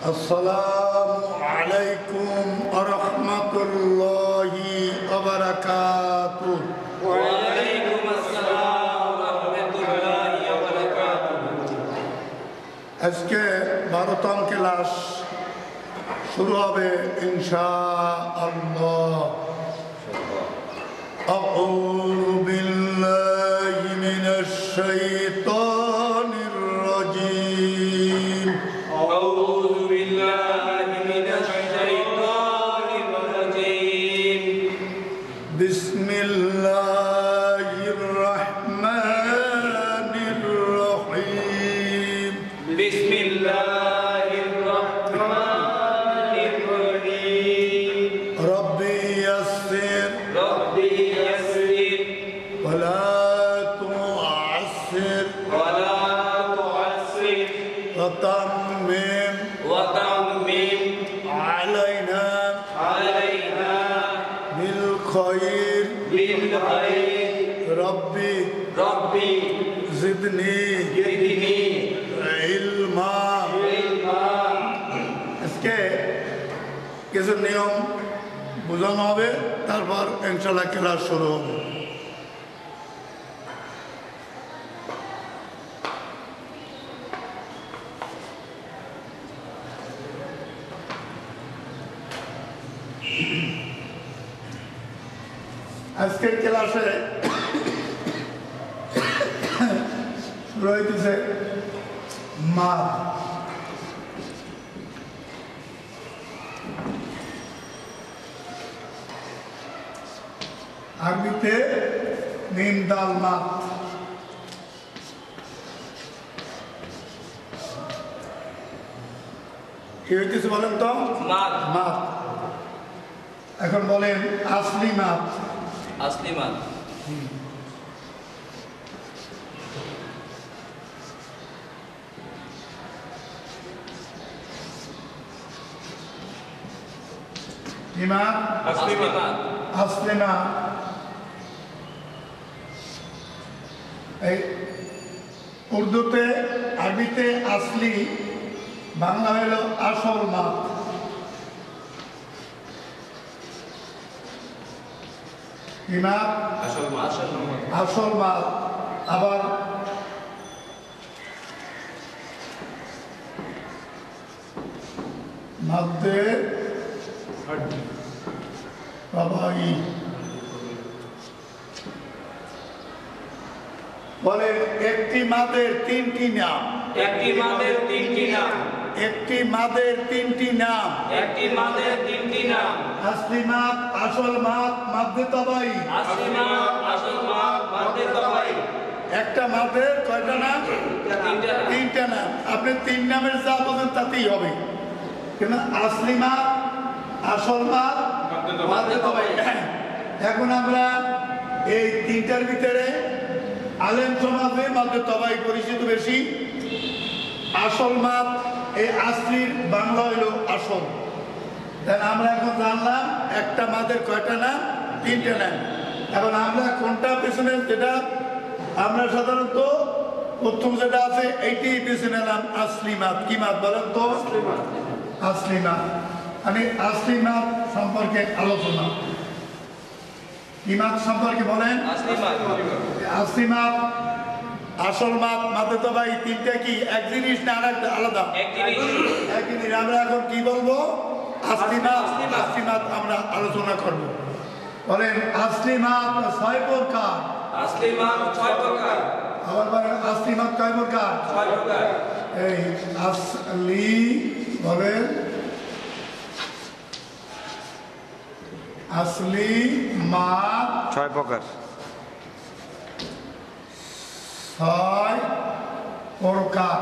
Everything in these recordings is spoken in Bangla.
Assalamualaikum warahmatullahi wabarakatuh. Waalaikumsalam warahmatullahi wabarakatuh. আজকে 12তম ক্লাস শুরু হবে ইনশাআল্লাহ। আউযু বিল্লাহি মিনাশ শাইতানির রাজীম। আউযু বিল্লাহি মিনাশ শাইতানির রাজীম। বিসমিল্লাহির রহমানির রহিম। বিসমিল্লাহির রহমানির রহিম। রব্বি ইয়াসসির রব্বি ইয়াসসির ওয়ালা তুআসসির ওয়ালা তুআসসির ওয়াতাম্মিম ওয়া তাম্মিম আলাইনা আলাইনা বিল খায়র বিল খায়র। রব্বি রব্বি জিদনি জিদনি ইলমা। ইলমা। আজকে কিছু নিয়ম বোঝানো হবে, তারপর ইনশাআল্লাহ ক্লাস শুরু হবে। আজকের ক্লাসে শুরু হইতেছে মাদ। আরবিতে মিম দাল মাদ। কি হইতেছে বলেন তো? মাদ। মাদ। এখন বলেন আসলি মাদ। আসলি মাদ। কি মাদ? আসলি মাদ। আসলি মাদ। এই উর্দুতে, আরবিতে আসলি, বাংলা হইল আসল মাদ। কি মাদ? আসল মাদ। আসল মাদ। আবার মাদ্দে বাবাই বলে একটি মাদের তিনটি নাম। একটি মাদের তিনটি নাম। একটি মাদের তিনটি নাম। একটি মাদের তিনটি নাম। আসলি মাদ, আসল মাদ, মাদ্দে তাবাই। আসলি মাদ, আসল মাদ, মাদ্দে তাবাই। একটা মাদের কয়টা নাম? তিনটা নাম। তিনটা নাম। আপনি তিন নামের যা বলেন তাতেই হবে, কিন্তু আসলি মাদ, আসল মাদ, মাদ্দে তাবাই। এখন আমরা এই তিনটার ভিতরে আলেম সমাজে মাদ্দে তাবাই পরিচিত বেশি। আসল মাদ, এই আসলির বাংলা হইল আসল। তাহলে আমরা এখন জানলাম একটা মাদের কয়টা নাম? তিনটা নাম। এখন আমরা কোনটা পেছনে, যেটা আমরা সাধারণত প্রথম যেটা আছে এইটি পেছনে নাম আসলি মাদ। কি মাদ বলেন তো? আসলি মাদ। আমি আসলি মাদ সম্পর্কে আলোচনা। কি মাদ সম্পর্কে বলেন? আসলি মাদ। আসলি মাদ, আসল মাদ, মাদ্দে তাবাই তিনটা কি এক জিনিস না আরেকটা আলাদা? এক জিনিস। এক জিনিস। আমরা এখন কি বলবো? আসলি মাদ। আসলি মাদ আমরা আলোচনা করব। বলেন আসলি মাদ 6 প্রকার। আসলি মাদ 6 প্রকার। আবার বলেন আসলি মাদ কয় প্রকার? 6 প্রকার। এই আসলি বলেন, আসলি মাদ 6 প্রকার। 6 প্রকার।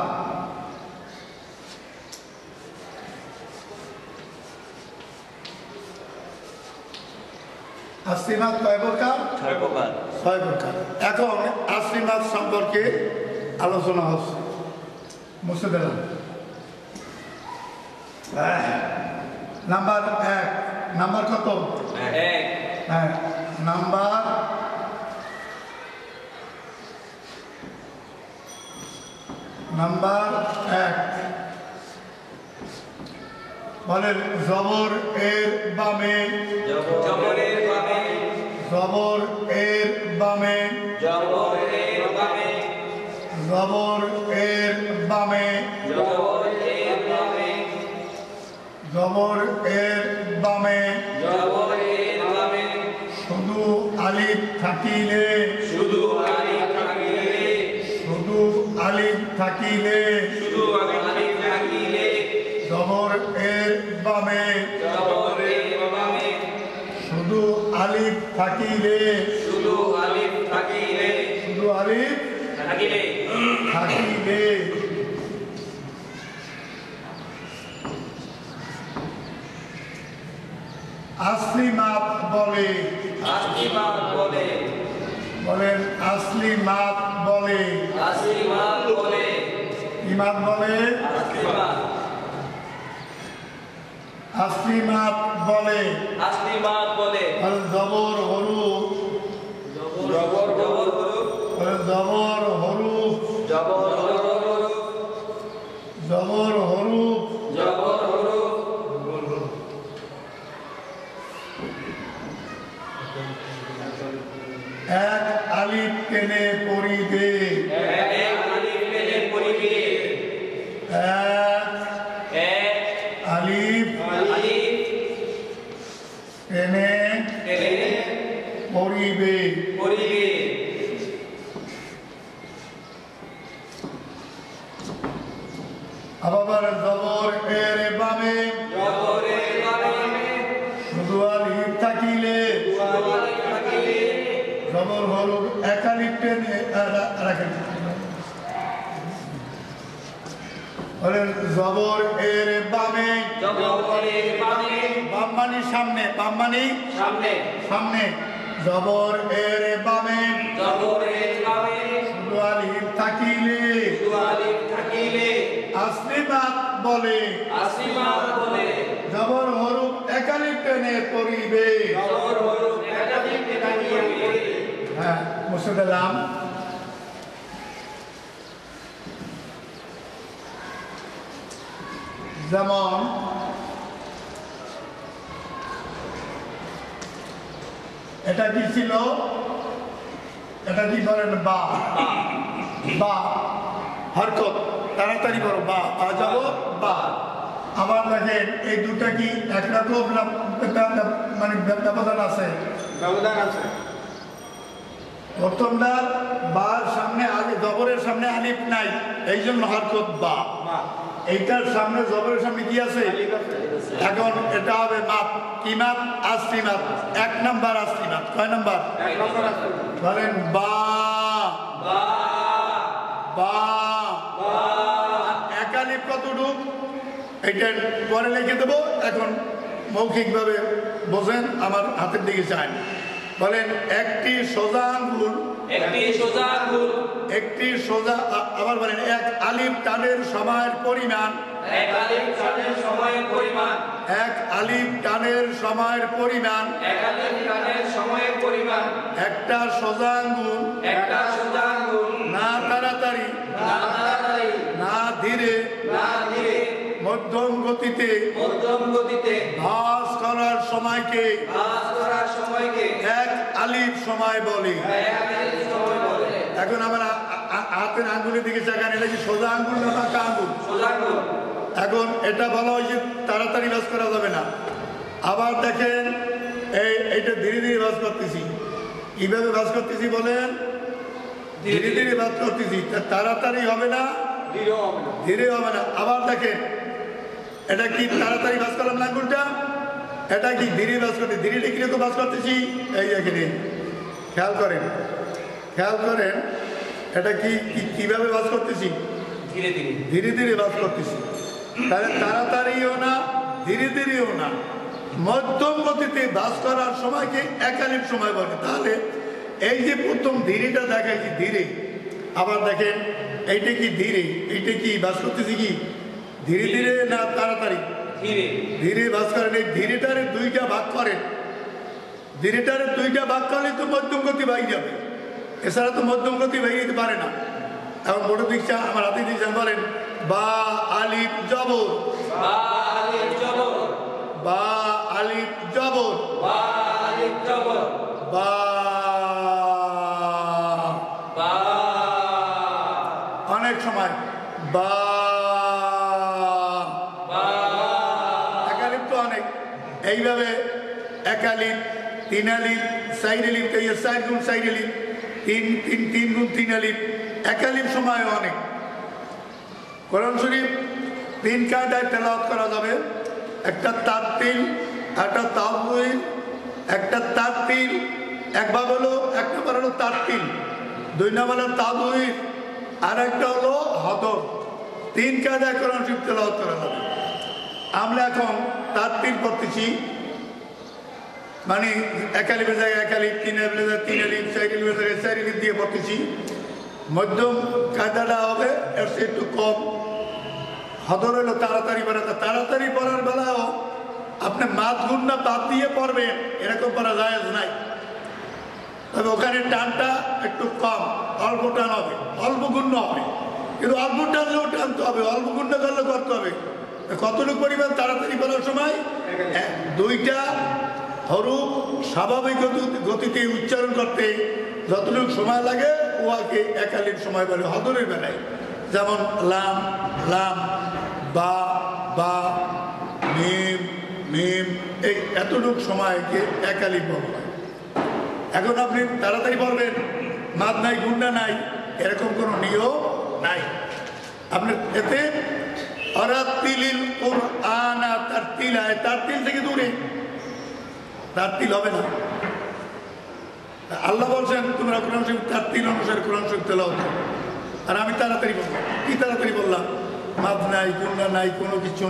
আসলি মাদ কয় প্রকার? 6 প্রকার। 6 প্রকার। এখন আসলি মাদ সম্পর্কে আলোচনা হচ্ছে। মুছে দিলাম। নাম্বার 1। নাম্বার কত? 1। হ্যাঁ, নাম্বার নাম্বার 1 বলেন জবর এর বামে, জবরের বামে, জবর এর বামে, জবরের বামে, জবর এর বামে, জবরের বামে, জবর এর বামে, জবরের বামে, শুধু আলিফ থাকিলে, শুধু আলিফ থাকিলে, শুধু আলিফ থাকিলে, শুধু আলিফ থাকিলে, জবর এর বামে, জবরের বামে, শুধু আলিফ থাকিলে, শুধু আলিফ থাকিলে, শুধু আলিফ থাকিলে, থাকিলে। আসলি মাপ বলে, আসলিমাত বলে, বলেন আসলি মাপ বলে, আসলিমাত বলে, ইমাম বলে, আসলিমাত, আসলি মাপ বলে, আসলিমাত বলে, বলেন জবর হরুফ, জবর হরুফ, বলেন জবর হরুফ, জবর হরুফ, জবর হরুফ, জবর হরুফ, এক আলিফ টেনে পড়িবে, এক আলিফ টেনে পড়িবে, এক এক আলিফ আলিফ টেনে টেনে পড়িবে, পড়িবে, আবার জবর এর বামে, জবরের বামে, শুধু আলিফ থাকিলে, শুধু আলিফ থাকিলে, জবর হরুফ এক আলিফ টেনে রাখেন, বলেন জবর এর বামে, জবরের বামে, বাম মানে সামনে, বাম মানে সামনে, সামনে, জবর এর বামে, জবরের বামে, শুধু আলিফ থাকিলে, শুধু আলিফ থাকিলে, আসলি মাপ বলে, আসলিমাত বলে, জবর হরুফ এক আলিফ টেনে পড়িবে। জবর হরুফ একাধিক টেনে পড়িবে, হ্যাঁ মুছে দিলাম। যেমন এটা কি ছিল, এটা কি বলেন বা, বা হরকত তাড়াতাড়ি করো, বা বা যাব বা। আবার দেখেন এই দুটা কি একরকম মানে ব্যবধান আছে, ব্যবধান আছে। প্রথমটার বার সামনে আগে জবরের সামনে আলিফ নাই, এই জন্য হরকত বা। এইটার সামনে জবরের সামনে কি আছে, এখন এটা হবে মাপ, কি মাপ, আসলি মাপ, এক নাম্বার আসলি মাপ। কয় নাম্বার, এক নম্বর আছে। বলেন বা, বা, বা, বা, এক আলিফ কতটুক এটা পরে লিখে দেবো, এখন মৌখিকভাবে বোঝেন, আমার হাতের দিকে চান। বলেন একটি সোজা আঙ্গুল, একটি সোজা আঙ্গুল, একটি সোজা আবার বলেন এক আলিফ টানের সময়ের পরিমাণ, এক আলিফ টানের সময়ের পরিমাণ, এক আলিফ টানের সময়ের পরিমাণ, এক আলিফ টানের সময়ের পরিমাণ, একটা সোজা আঙ্গুল একটা সোজা আঙ্গুল, না তাড়াতাড়ি না তাড়াতাড়ি, না ধীরে না ধীরে, মধ্যম গতিতে মধ্যম গতিতে ভাঁজ করার সময়কে কাজ করার সময়কে এক আলিফ সময় বলে। এক আলিফ সময় বলে। এখন আমার হাতের আঙ্গুলের দিকে চাকান, এটা কি সোজা আঙ্গুল না বাঁকা আঙ্গুল? সোজা আঙ্গুল। এখন এটা বলা হয়েছে তাড়াতাড়ি ভাঁজ করা যাবে না। আবার দেখেন এইটা ধীরে ধীরে ভাঁজ করতেছি, কিভাবে ভাঁজ করতেছি বলেন, ধীরে ধীরে ভাঁজ করতেছি, তাড়াতাড়ি হবে না, দৃঢ় হবে না। ধীরে হবে না। আবার দেখেন এটা কি তাড়াতাড়ি ভাঁজ করলাম না আঙ্গুলটা, এটা কি ধীরে ভাঁজ করতে, ধীরে কিরকম ভাঁজ করতেছি, এই দেখেন খেয়াল করেন, খেয়াল করেন এটা কিভাবে ভাঁজ করতেছি, ধীরে ধীরে, ধীরে ধীরে ভাঁজ করতেছি। তাহলে তাড়াতাড়িও না ধীরে ধীরেও না, মধ্যম গতিতে ভাঁজ করার সময়কে এক আলিফ সময় বলে। তাহলে এই যে প্রথম ধীরেটা দেখাইছি ধীরে, আবার দেখেন এইটা কি ধীরে, এইটা কি ভাঁজ করতেছি কি ধীরে ধীরে না তাড়াতাড়ি, ধীরে ধীরে ভাঁজ করেন। এই ধীরেটারে দুইটা ভাগ করেন, ধীরেটারে দুইটা ভাগ করলে তো মধ্যম গতি ভাই যাবে, এছাড়া তো মধ্যম গতি ভাই যেতে পারে না। এখন বড় দিকটা আমার হাতে দিচ্ছেন, বলেন বা আলিফ জবর, বা আলিফ জবর, বা আলিফ জবর বা আলিফ জবর বা বা অনেক সময় বা বা এক আলিফ তো অনেক এইভাবে এক আলিফ তিন আলিফ চার আলিফ চার গুণ চার আলিফ তিন গুণ তিন আলিফ এক আলিফ সময় অনেক কোরআন শরীফ তিন কায়দায় তেলাওয়াত করা যাবে একটা তারতিল একটা তাওয়িল একটা তারতিল একভাবে হলো এক নম্বর হলো তারতিল দুই নম্বর হলো তাওয়িল আর একটা হলো হদর তিন কায়দায় কোরআন শরীফ তেলাওয়াত করা যাবে আমরা এখন তারতিল করতেছি মানে একালিপের জায়গায় একালিপ তিন আলিপের জায়গায় তিন আলিপ চার আলিপের জায়গায় চার আলিপ দিয়ে পড়তেছি মধ্যম কায়দাটা হবে এর চেয়ে একটু কম হদর হলো তাড়াতাড়ি পড়াতে তাড়াতাড়ি পড়ার বেলাও আপনি মাত গুণটা বাদ দিয়ে পড়বেন এরকম করা জায়েজ নাই তবে ওখানে টানটা একটু কম অল্প টান হবে অল্প গুণ্য হবে কিন্তু অল্প টানলেও টানতে হবে অল্প গুণ্য করলে করতে হবে কতটুকু পরিমাণ তাড়াতাড়ি পড়ার সময় দুইটা হরুপ স্বাভাবিক গতিতে উচ্চারণ করতে যতটুকু সময় লাগে উহাকে একালীন সময় বলে হদরের বেলায় যেমন লাম লাম বা বা মিম মিম এই এতটুকু সময়কে একালীন বলা হয় এখন আপনি তাড়াতাড়ি পড়বেন মাদ নাই গুন্ডা নাই এরকম কোনো নিয়ম নাই আপনার এতে অরাতিলিল কুরআনা তারতিলায় তারতিল থেকে দূরে তারতিল হবে না আল্লাহ বলছেন তোমরা কোরআন শরীফ তারতিল অনুসারে কোরআন শরীফ তেলাওয়াত করো আর আমি তাড়াতাড়ি বললাম কি তাড়াতাড়ি বললাম মাদ নাই গুন্ডা নাই কোনো কিছু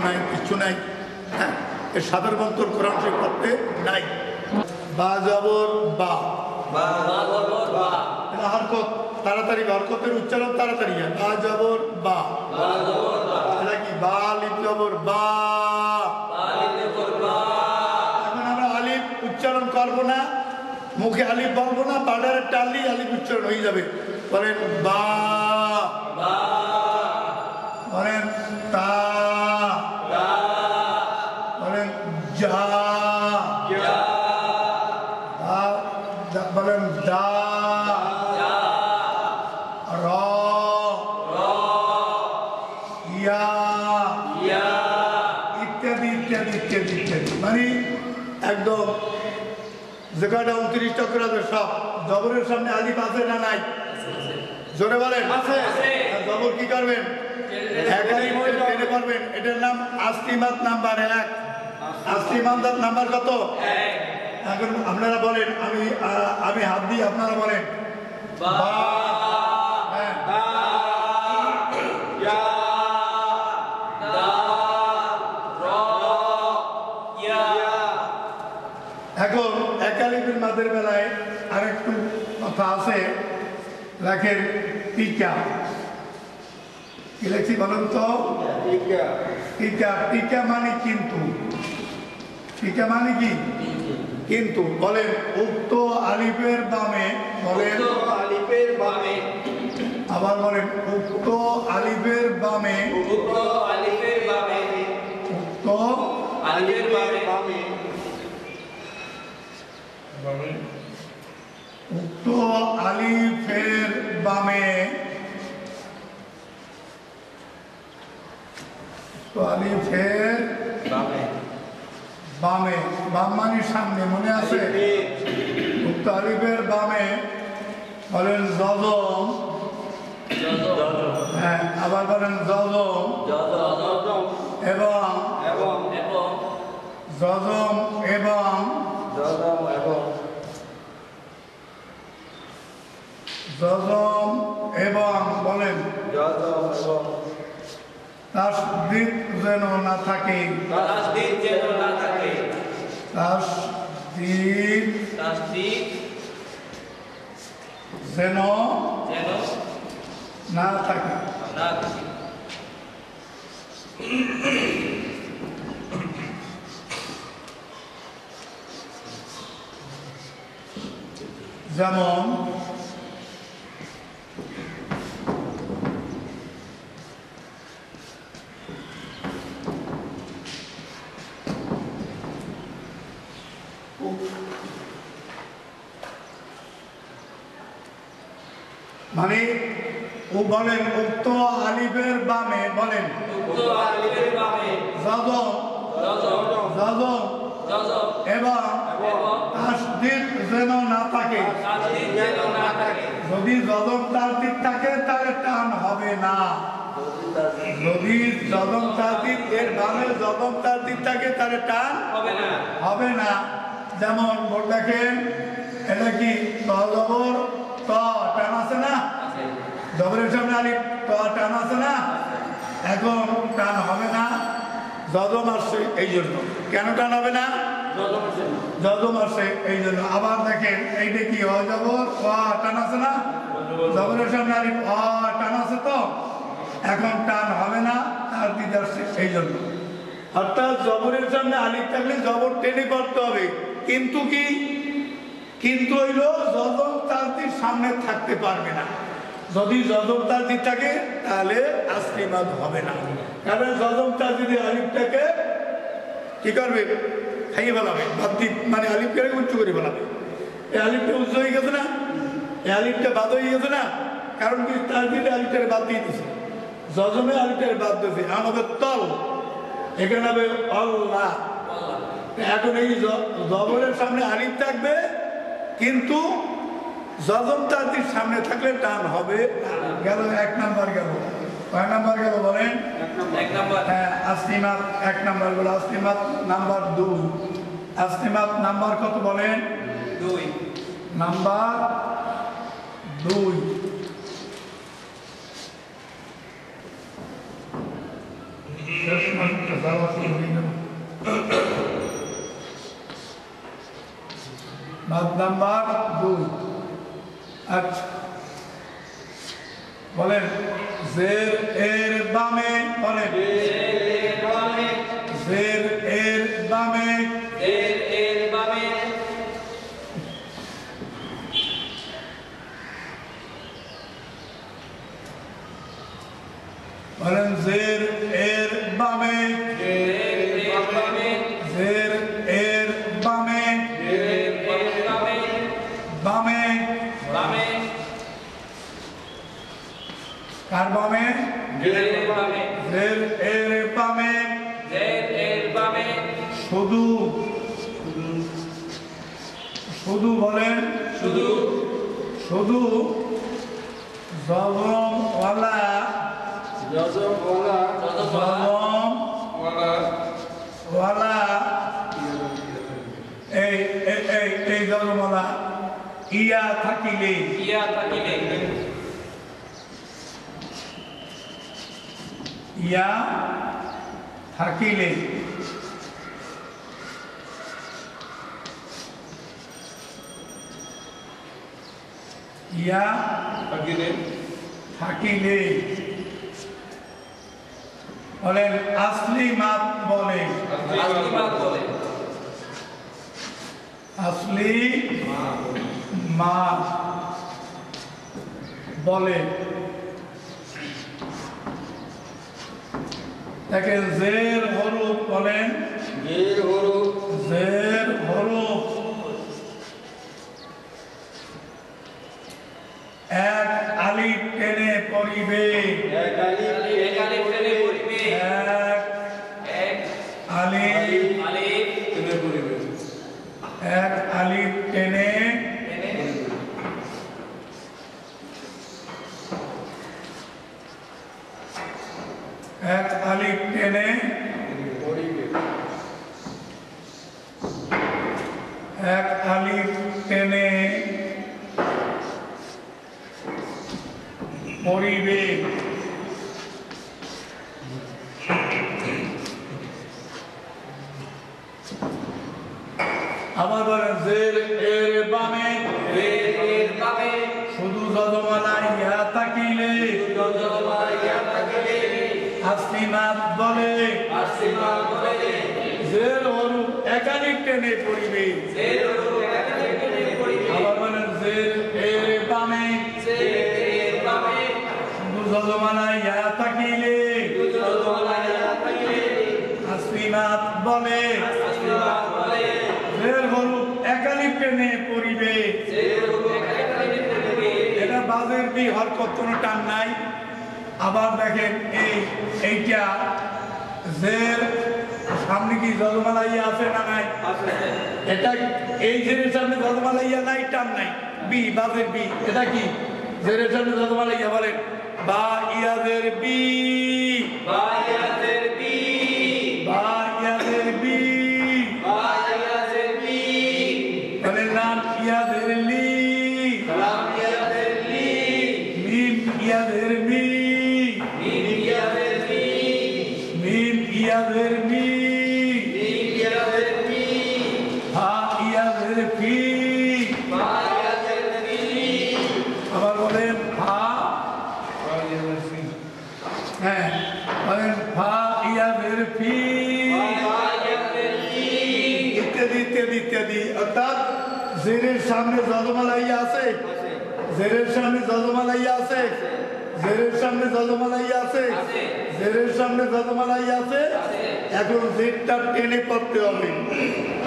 নাই হ্যাঁ এর সাধারণত কোরআন শরীফ পড়তে নাই বা জবর বা বা জবর বা এটা হরকত তাড়াতাড়ি হরকতের উচ্চারণ তাড়াতাড়ি হয় বা জবর বা বা জবর বা এটা কি বা আলিফ জবর বা বা আলিফ জবর বা এখন আমরা আলিফ উচ্চারণ করবো না মুখে আলিফ বলবো না বাডারে টানলেই আলিফ উচ্চারণ হয়ে যাবে বলেন বা বা বলেন তা তা বলেন যা যা বলেন দা যা র র ইয়া ইয়া ইত্যাদি ইত্যাদি ইত্যাদি ইত্যাদি মানে একদম যে কয়টা 29টা করে আছে সব জবরের সামনে আলিফ আছে না নাই জোরে বলেন আছে। আর জবর কি করবেন এক আলিফ টেনে পড়বেন এটার নাম আস্তিমাত নাম্বার 1 আস্তিমাত নাম্বার কত এখন আপনারা বলেন আমি হাত দিয়ে আপনারা বলেন বা হ্যাঁ ইয়া দা র ইয়া এখন একালিপের মাদের বেলায় আরেকটু কথা আছে লেখেন টিকা কি লেখছি বলেন তো ইয়া টিকা টিকা মানে কিন্তু টিকা মানে কি কিন্তু বলেন উক্ত আলিফের বামে বলেন উক্ত আলিফের বামে আবার বলেন উক্ত আলিফের বামে উক্ত আলিফের বামে উক্ত আলিফের বামে বামে উক্ত আলিফের বামে আলিফের বামে বামে বাম মানে সামনে মনে আছে উক্ত আলিফের বামে বলেন জজম হ্যাঁ আবার বলেন জজম জজম এবং এবং এবং জজম এবং জজম এবং জজম এবং বলেন জজম এবং তাসদীদ যেন না থাকে তাসদীদ যেন না থাকে তাসদীদ তাসদীদ যেন যেন না থাকে না থাকে যেমন মানে ও বলেন উক্ত আলিফের বামে বলেন উক্ত আলিফের বামে যজম যজম যজম যজম এবং এবং তাসদীদ যেন না থাকে। তাসদীদ যেন না থাকে। যদি যজম তাসদীদ থাকে তাহলে টান হবে না। যদি যজম তাসদীদ এর বামে যজম তাসদীদ থাকে তাহলে টান হবে না। হবে না। যেমন দেখেন এটা কি ত জবর ত টান আছে না, আছে। জবরের সামনে আলিফ ত টান আছে না, এখন টান হবে না। যজম আসছে এই জন্য। কেন টান হবে না? যজম আসছে এই জন্য। আবার দেখেন এইটা কি অজবর টান আছে না, জবরের সামনে আলিফ টান আছে, তো এখন টান হবে না, তার দিতে আসছে এই জন্য। অর্থাৎ জবরের সামনে আলিফ থাকলে জবর টেনে পড়তে হবে, কিন্তু কি কিন্তু হইল যজম তাসদীদ সামনে থাকতে পারবে না। যদি যজম তাসদীদ থাকে তাহলে আসলি মাদ হবে না, কারণ যজম তাসদীদে আলিফটাকে কি করবে? খাইয়ে ফেলাবে, বাদ দিয়ে, মানে আলিফটাকে উচ্চ করে ফেলাবে। এই আলিফটা উচ্চ হয়ে গেছে না, এই আলিফটা বাদ হয়ে গেছে না, কারণ কি তাসদীদে আলিফটাকে বাদ দিয়ে দিচ্ছে, যজমে আলিফটাকে বাদ দিয়েছে। আমাদের তল এখানে হবে আল্লাহ। এখন এই জবরের সামনে আলিফ থাকবে, কিন্তু যজম তাসদীদ সামনে থাকলে টান হবে। গেল এক নাম্বার, গেল কয় নাম্বার গেল বলেন? এক নাম্বার। হ্যাঁ, আসলিমাত এক নাম্বার বলে। আসলিমাত নাম্বার 2। আসলিমাত নাম্বার কত বলেন? 2 নাম্বার 2। নাম্বার 2। আচ্ছা বলেন জের এর বামে বলেন, জের এর বামে এর বামে বলেন জের এর বামে, এর বামে জের এর বামে, এর বামে বামে বামে কার বামে? এর বামে জের এর বামে। এর বামে শুধু শুধু বলেন, শুধু শুধু জবম ওয়ালা, যজম ওয়ালা জবম ওয়ালা, এই এই এই এই জবম ওয়ালা ইয়া থাকিলে, ইয়া থাকিলে ইয়া থাকিলে ইয়া থাকিলে বলেন আসলি মাত বলে, আসলিমাত বলে। আসলি মাত বলে। দেখেন জের হরুফ বলেন, জের হরফ জের হরুফ এক আলিফ টেনে পড়িবে, এক আলিফ এক আলিফ টেনে পড়িবে, এক এক আলিফ, আলিফ টেনে পড়িবে, এক আলিফ টেনে টেনে এক আলিফ টেনে পড়িবে, এক আলিফ টেনে পড়িবে। আবার বলেন জের এর বামে, এর বামে শুধু যজমালা ইয়া থাকিলে যজমা ইয়া থাকিলে আসলিমাত বলে, আসলিমাত বলে। জের হরুফ এক আলিফ টেনে পড়িবে। এর এক আলিফ টেনে পড়িবে, আবার বলেন জের এর বামে, এর বামে শুধু যজমালা ইয়া থাকিলে যজমা ইয়া থাকিলে আসলিমাত বলে, আসলিমাত বলে। জের হরুফ এক আলিফ টেনে পড়িবে। এর এক আলিফ টেনে পড়িবে, এটা বাদ বাজের বি হরকত কোনো টান নাই। আবার দেখেন এইটা জের সামনে কি জজমালা ইয়া আছে না নাই? এটা এই জেরের সামনে জজমালা ইয়া নাই, টান নাই। বি বাজের বি, এটা কি জেরের সামনে জজমালা ইয়া? বলেন বা ইয়াদের বি, বা ইয়াদের বি, বা ইয়াদের বি, বা ইয়াদের বি, বলেন লাম ইয়াদের লি, লাম ইয়াদের লি, মিম ইয়াদের মি, মিম ইয়াদের মি, মিম ইয়াদের মি, মিম ইয়াদের মি, হা ইয়াদের ফি। বা ইয়াদের ফি, আবার বলেন ফা, হ্যাঁ বলেন ফা ইয়াদের ফি, বা ইয়াদের ফি, ইত্যাদি ইত্যাদি ইত্যাদি। অর্থাৎ জেরের সামনে জজমালা ইয়া আছে, জেরের সামনে জজমালা ইয়া আছে, জেরের সামনে জজমালা ইয়া আছে, জেরের সামনে জজমালা ইয়া আছে। এখন জেরটা টেনে পড়তে হবে,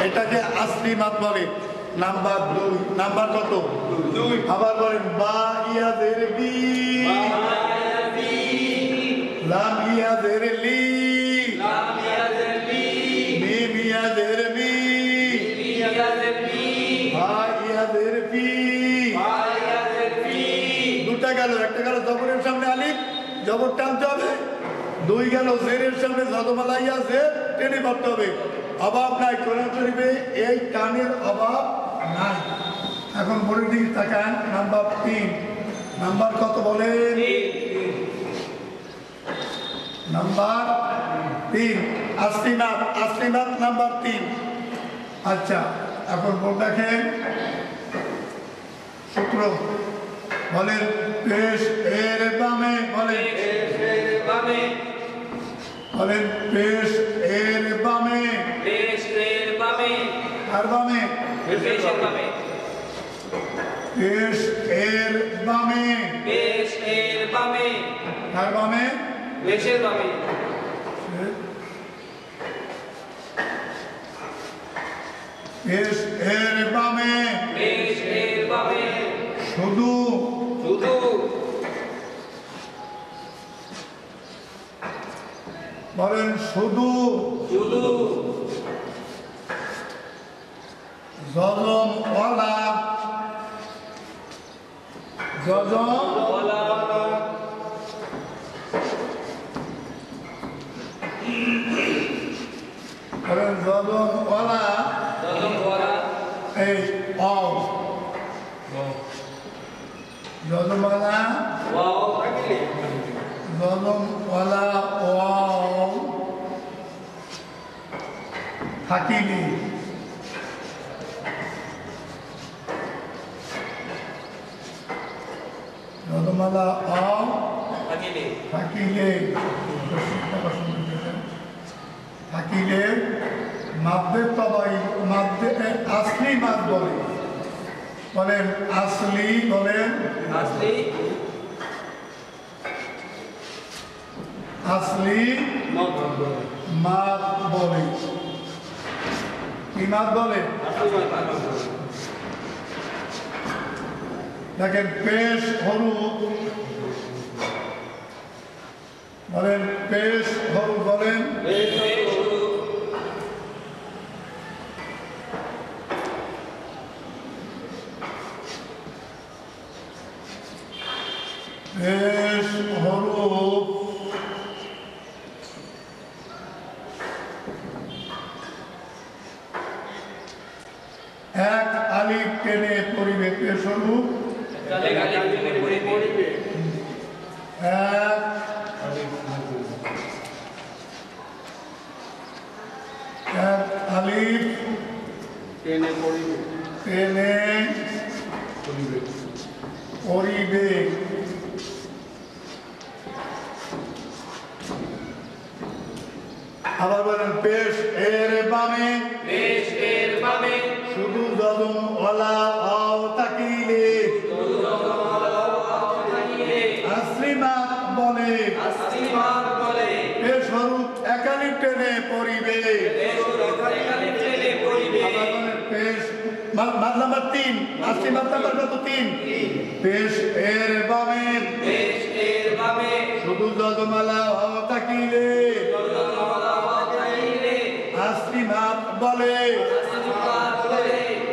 এটাকে আসলি মাত বলে। নাম্বার 2, নাম্বার কত? 2। আবার বলেন বা ইয়াদের বি, বা ইয়াদের বি, লাম ইয়াদের লি, লাম ইয়াদের লি, মিম ইয়াদের মি, মিম ইয়াদের মি, হা ইয়াদের ফি। বা ইয়াদের ফি, দুটা গেল, একটা গেল জবরের সামনে আলিফ, জবর টানতে হবে। 2 গেল জেরের সামনে জজমালা ইয়া, জের টেনে পড়তে হবে। অভাব নাই কোরআন শরীফে, এই টানের অভাব নাই। এখন বোর্ডের দিকে তাকান, নাম্বার 3। নাম্বার কত বলেন? নাম্বার 3 আসলিমাত, আসলিমাত নাম্বার 3। আচ্ছা এখন বোর্ড দেখেন, সূত্র বলেন পেশ এর বামে, বলেন পেশের বামে, বলেন পেশ এর বামে, পেশের বামে, আর বামে পেশের বামে, পেশ এর বামে, পেশের বামে, আর বামে পেশের বামে, পেশ এর বামে, পেশের বামে, শুধু শুধু বলেন শুধু শুধু জজম ওয়ালা, জজম বলা, বলেন জজম ওয়ালা, দদম বলা, এই অও জজম ওয়ালা, ওয়াও থাকলে, জজম ওয়ালা ওয়াও থাকিলে, জজম ওয়ালা অও থাকিলে, থাকিলে, থাকিলে মাদ্দে তবাই, মাদ্দে আসলি মাদ বলে, বলেন আসলি, বলেন আসলি, আসলি মাদ বলে। কি মাদ বলে? দেখেন পেশ হরুপ, বলেন পেশ হরুপ, বলেন পেশ হরুপ এক আলিফ টেনে পড়িবে, পেশ হরুপ তাহলে গালি টেনে পড়িবে, এক এক আলিফ টেনে পড়িবে, টেনে পড়িবে, পড়িবে। আবার বলেন পেশ এর বামে, পেশের বামে, শুধু জজম ওয়ালা আও তাকিলে, আসলিমাত বলে, আসলিমাত বলে, পেশ হরুপ একালিপ টেনে পড়িবে। পেশ গালি টেনে পড়িবে, আবার বলেন পেশ মাদ নাম্বার 3 আসলি মাদ নাম্বার কত 3 পেশ এর বামে পেশ এর বামে শুধু যজমালা হওয়া থাকিলে আসলি মাদ বলে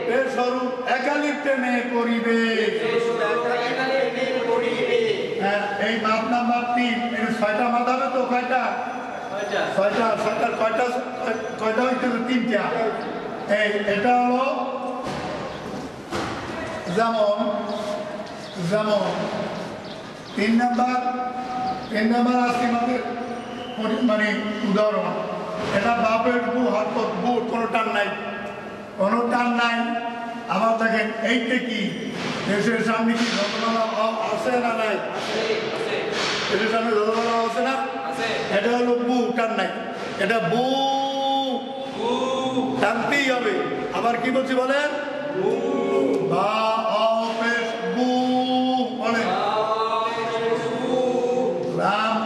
পেশ স্বরূপ একালিপ টেনে করিবে। হ্যাঁ, এই মাদ নাম্বার 3 এর 6টা মাদ হবে তো কয়টা? 6টা কয়টা হইতে হবে? 3টা। এই এটা হলো যেমন 3 নাম্বার আসলি মাদের মানে উদাহরণ, এটা বাপের বু হাত বুট, কোনো টান নাই। আবার দেখেন এইটা কি দেশের সামনে কি যতমালা আছে না নাই? দেশের সামনে যতমালা আছে না? এটা হলো বু, টান নাই। এটা বু টানতেই হবে। আবার কি বলছি বলেন? বা অপেশ বু বলেন। রাম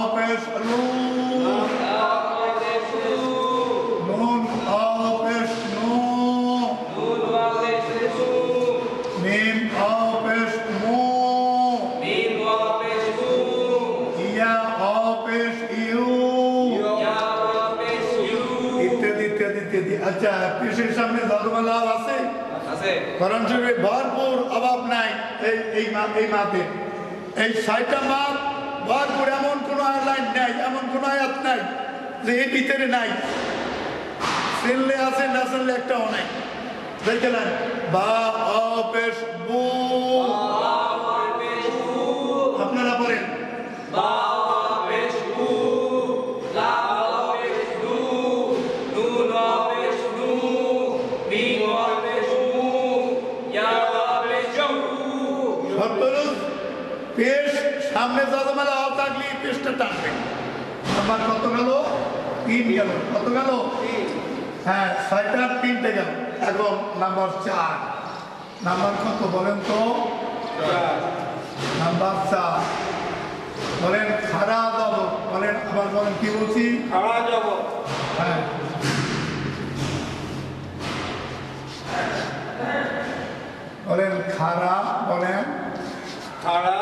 অপেশ লু, নুন অপেশ নু, মিম অপেশ মু, ইয়া অপেশ ইউ, ইত্যাদি। আচ্ছা, পেশের সামনে যতমালা আছে কোরআন শরীফে ভরপুর, অভাব নাই। এই মাতে এই 6টা মাদ ভরপুর, এমন কোনো লাইন নাই, এমন কোনো আয়াত নাই যে এর ভিতরে নাই। চিনলে আছে, না চিনলে একটাও নাই। দেখলেন বা অপেশ বু, আপনারা বলেন পেশ সামনে যজমালা হওয়া থাকলে পেশটা টানবে। নাম্বার কত গেল? 3 গেল। কত গেল? হ্যাঁ, 6টার 3টে গেল। এখন নাম্বার 4। নাম্বার কত বলেন তো? নাম্বার 4 বলেন খাড়া যাব। বলেন, আবার বলেন, কি বলছি? খাড়া যাব। হ্যাঁ, বলেন খাড়া, বলেন খাড়া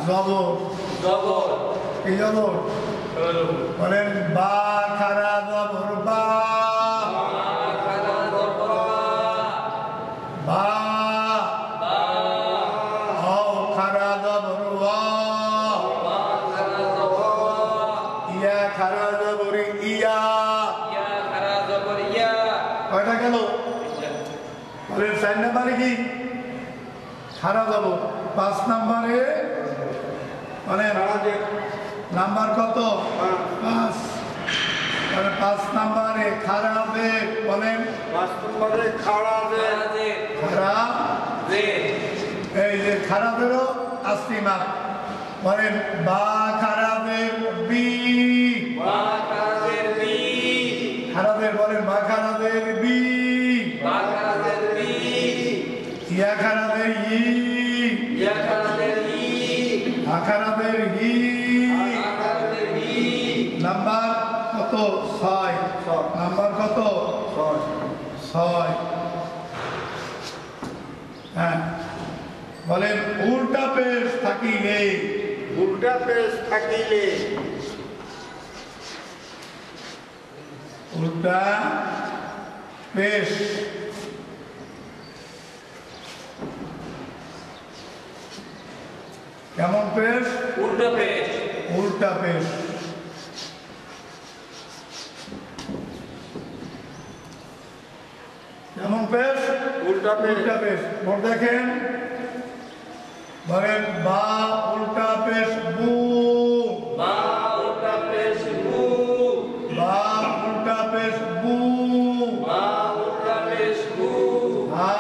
জবর। কি জবর? বলেন বা খাড়া জবর বা, বা ও খাড়া জবর ওয়া, ইয়া খাড়া জবর ইয়া। কয়টা গেল? বলেন 4 নাম্বারে কি খাড়া জবর। 5 নাম্বারে বলেন নাম্বার কত? 5। 5 নাম্বারে খারাপে বলেন 5 নম্বরে খাড়া দে। খারাপ, এই যে খারাপেরও আসলি মাপ। বলেন বা খারাপের বি, খারাপের বলেন বা খারাপের বি, ইয়া খারাপের ই, আখারাপের ই। নাম্বার কত? 6। নাম্বার কত? 6। হ্যাঁ, বলেন উল্টা পেশ থাকিলে। উল্টা পেশ থাকিলে উল্টা পেশ কেমন পেশ? উল্টা পেশ। উল্টা পেশ। কেমন পেশ? উল্টা পেশ। উল্টা পেশ। ভোট দেখেন, বলেন বা উল্টা পেশ বু, বা উল্টা পেশ বু, বা উল্টা পেশ বু, বা উল্টা পেশ বু, হা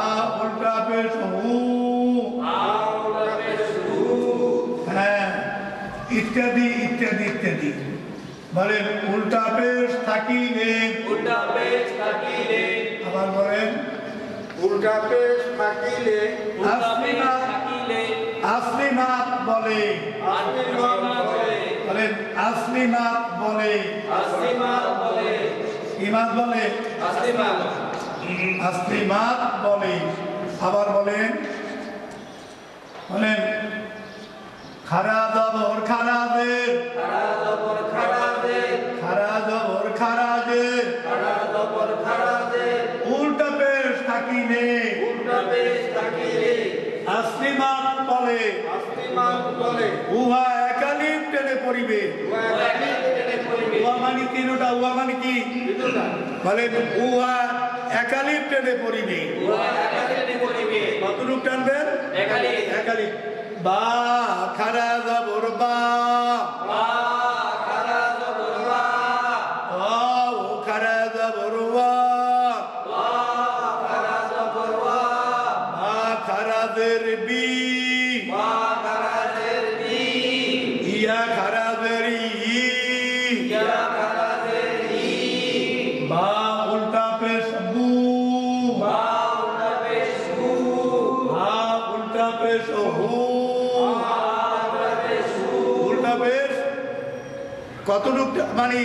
উল্টা পেশ হু। বা উল্টা পেশ হু। হ্যাঁ, ইত্যাদি। বলেন উল্টা পেশ থাকিলে। উল্টা পেশ থাকিলে। আবার বলেন উল্টা পেশ থাকিলে উল্টা পেশ থাকিলে। আসলি মাপ বলে। আসলিমাত বলে। বলেন আসলি মাপ বলে। আসলিমাত বলে। কি মাপ বলে? আসলিমাত। আসলিমাত বলে। আবার বলেন বলেন খারা জবর খারাজের খারা জবর খারাজের খারা জবর খারাজের খারা জবর খারাজের উল্টা পেশ থাকিলে উল্টা পেশ থাকিলে আসলিমাত বলে। আসলিমাত বলে। উহা একালিপ টেনে পড়িবে। উহা মানে তিনটা। উহা মানে কি বলেন? উহা একালিপ টেনে পড়িবে। উহা একালিপ পড়িবে। কতটুক টানবেন? একালিপ। একালিপ। বা খারা জবর বা বা খারা জবর বা ও খারা জবর ওয়া বা খারা জবর ওয়া বা খারাজের বি বা খারাজের বি ইয়া খারাজের ই ইয়া খারাজের ই বা উল্টা পেশ বু বা উল্টা পেশ বু বা উল্টা পেশ হু উল্টা পেশ কতটুক মানে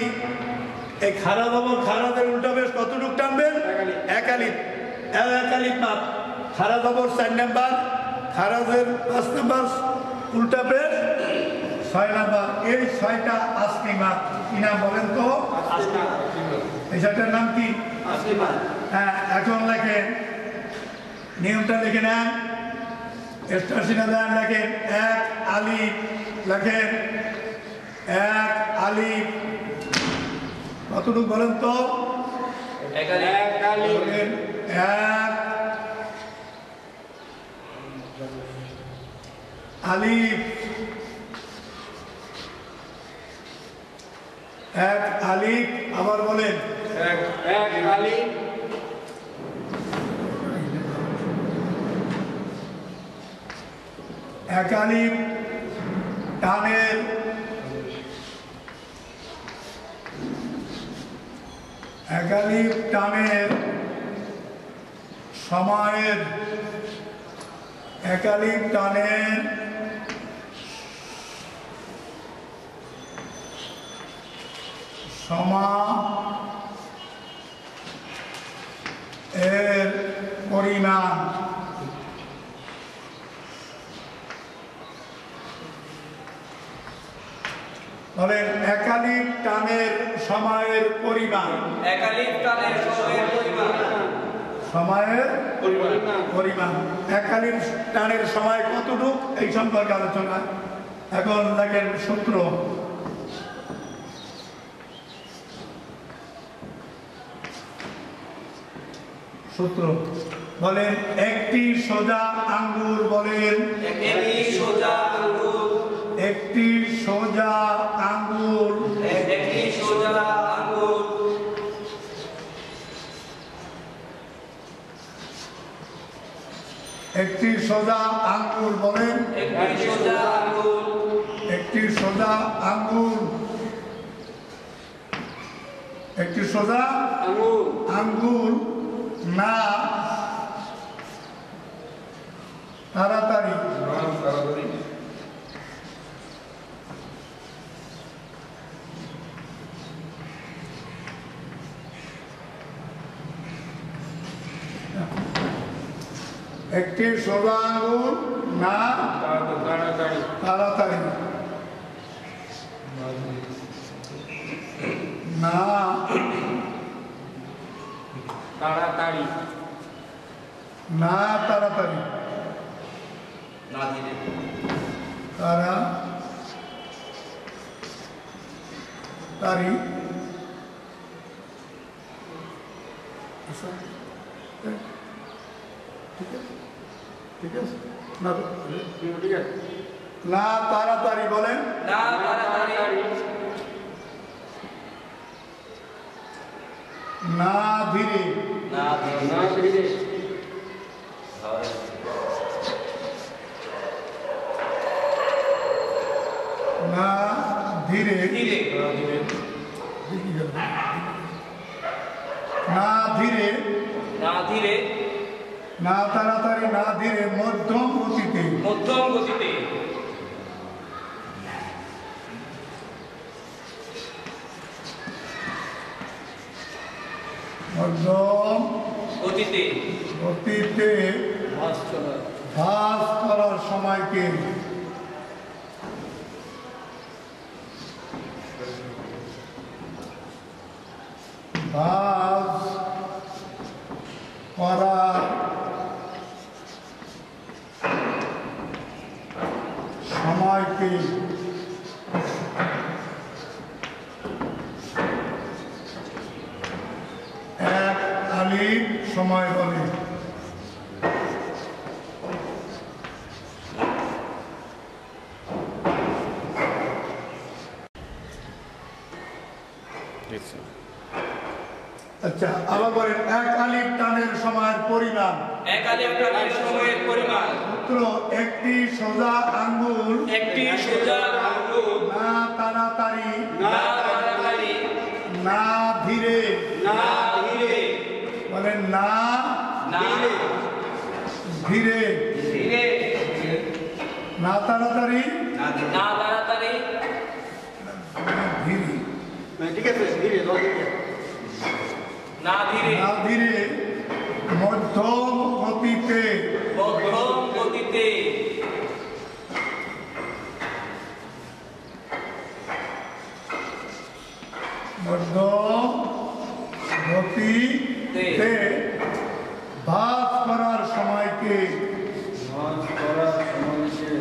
এই খারা জবর খারাজের উল্টা পেশ কতটুক টানবেন? একালিপ। একালিপ মাপ। খারা জবর 4 নাম্বার, খারাজের 5 নাম্বার, উল্টা পেশ 6 নাম্বার। এই 6টা আসলি মাপ। কি নাম বলেন তো? এই 6টার নাম কি? আসলিমাত। হ্যাঁ, এখন লেখেন নিয়মটা লিখে নেন। স্টেশনে দেন লেখেন 1 আলিফ লেখেন 1 আলিফ কতটুকু বলেন তো? একালিপ। বলেন 1 আলিফ 1 আলিফ। আবার বলেন এক আলিফ। এক আলিফ টানের এক আলিফ টানের সময়ের এক আলিফ টানের এর পরিমাণ বলেন একালিপ টানের সময়ের পরিমাণ। একালিপ টানের সময়ের পরিমাণ। সময়ের পরিমাণ। পরিমাণ। একালিপ টানের সময় কতটুক এই সম্পর্কে আলোচনা। এখন দেখেন সূত্র। সূত্র বলেন একটি সোজা আঙ্গুর বলেন একটি সোজা আঙ্গুর। একটি সোজা আঙ্গুর একটি সোজা আঙ্গুর। একটি সোজা আঙ্গুর বলেন একটি সোজা আঙ্গুর। একটি সোজা আঙ্গুর একটি সোজা আঙ্গুর। আঙ্গুর না তাড়াতাড়ি একটি সোজা আঙ্গুর না তাড়াতাড়ি। তাড়াতাড়ি না তাড়াতাড়ি। না তাড়াতাড়ি না ধীরে। তাড়াতাড়ি ঠিক আছে না ঠিক আছে। না তাড়াতাড়ি বলেন না তাড়াতাড়ি। না ধীরে না ধীরে। না ধীরে। না ধীরে ধীরে। না ধীরে না ধীরে। না তাড়াতাড়ি না ধীরে মধ্যম গতিতে মধ্যম গতিতে। মধ্যম গতিতে গতিতে ভাঁজ করার সময়কে ভাঁজ করার সময়কে এক আলিফ সময় বলে। আচ্ছা, আবার বলেন এক আলিফ টানের সময়ের পরিমাণ। এক আলিফ টানের সময়ের পরিমাণ। পুত্র একটি সোজা আঙ্গুল একটি সোজা আঙ্গুল না তাড়াতাড়ি না তাড়াতাড়ি না ধীরে না ধীরে বলেন না না ধীরে ধীরে না তাড়াতাড়ি না তাড়াতাড়ি ধীরে ঠিক আছে ধীরে না ধীরে না ধীরে মধ্যম গতিতে মধ্যম গতিতে মধ্যম গতিতে ভাঁজ করার সময়কে ভাঁজ করার সময়কে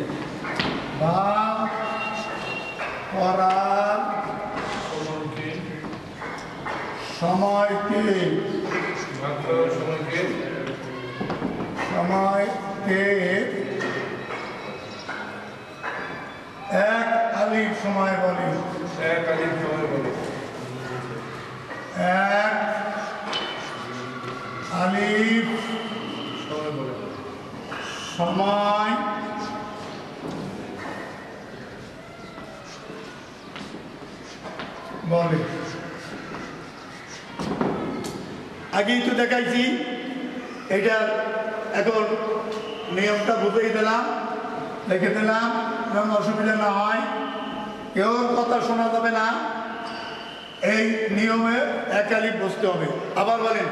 এক আলিফ সময় বলে। এক আলিফ সময় বলে। আগেই তো দেখাইছি, এটা এখন নিয়মটা বুঝেই দিলাম, লিখে দিলাম, যেন অসুবিধা না হয়, কেউ কথা শোনা যাবে না, এই নিয়মে এক আলিফ বসতে হবে। আবার বলেন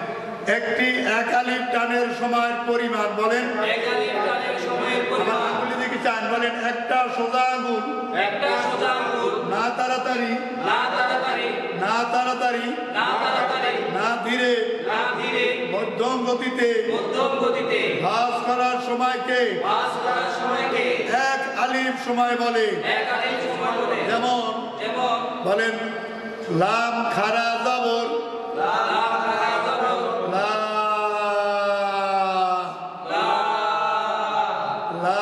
একটি এক আলিফ টানের সময়ের পরিমাণ বলেন। এক আলিফ টানের সময়ের পরিমাণ। আঙ্গুলি দিকে চান বলেন একটা সোজা আঙ্গুল একটা সোজা আঙ্গুল না তাড়াতাড়ি না তাড়াতাড়ি না তাড়াতাড়ি না তাড়াতাড়ি না ধীরে না ধীরে মধ্যম গতিতে মধ্যম গতিতে ভাঁজ করার সময়কে ভাঁজ করার সময়কে এক আলিফ সময় বলে। এক আলিফ সময় বলে। যেমন বলেন লাম খারা জবর লাম খারা জবর লা লা